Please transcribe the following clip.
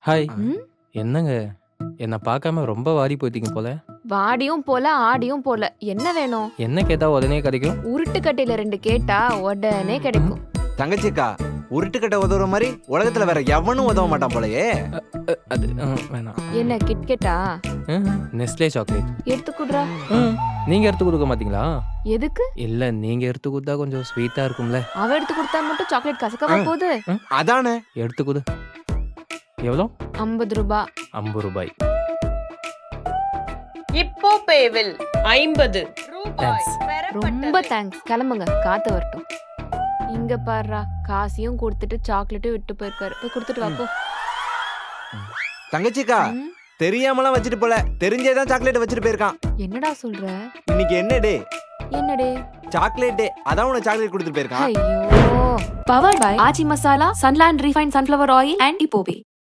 Hi. ம்? என்னங்க? என்ன பார்க்காம ரொம்ப வாடி போயிட்டீங்க போல. வாடியும் போல ஆடியும் போல. என்ன வேணும்? என்ன கேட்டா உடனே கிடைக்கும்? உருட்டுக்கட்டையில 2 கேட்டா உடனே கிடைக்கும். தங்கச்சிக்கா உருட்டுக்கட்டை உதவுற மாதிரி உலகத்துல வேற எவனும் உதவ மாட்டான் போலயே. அது வேணாம். என்ன கிட்கெட்டா? Nestle chocolate. எடுத்து குடுறா. நீங்க எடுத்து கொடுக்க மாட்டீங்களா? எதுக்கு? இல்ல நீங்க எடுத்து கொடுத்தா கொஞ்சம் ஸ்வீட்டா இருக்கும்ல. அவ எடுத்து கொடுத்தா மட்டும் சாக்லேட் கசக்கவா போகுது? அதானே. எடுத்து கொடு. எவ்வளோ? 50 ரூபாய். 50 ரூபாய். இப்போ பேவில் 50 Thanks. ரொம்ப தேங்க்ஸ். கிளம்புங்க, காத்து வரட்டும். இங்க பாருடா, காசையும் கொடுத்துட்டு சாக்லேட்டும் விட்டு போயிருக்காரு. போய் கொடுத்துட்டு வா போ. தங்கச்சிக்கா ம்? தெரியாமலாம் வச்சுட்டு போல, தெரிஞ்சேதான் சாக்லேட் வச்சுட்டு போயிருக்கான். என்னடா சொல்ற? இன்னைக்கு என்ன டே? என்னடே? Chocolate day. அதான் உனக்கு சாக்லேட் கொடுத்துட்டு போயிருக்கான். ஐயோ. Powered by Achi Masala, Sunland Refined Sunflower Oil and Ipobe.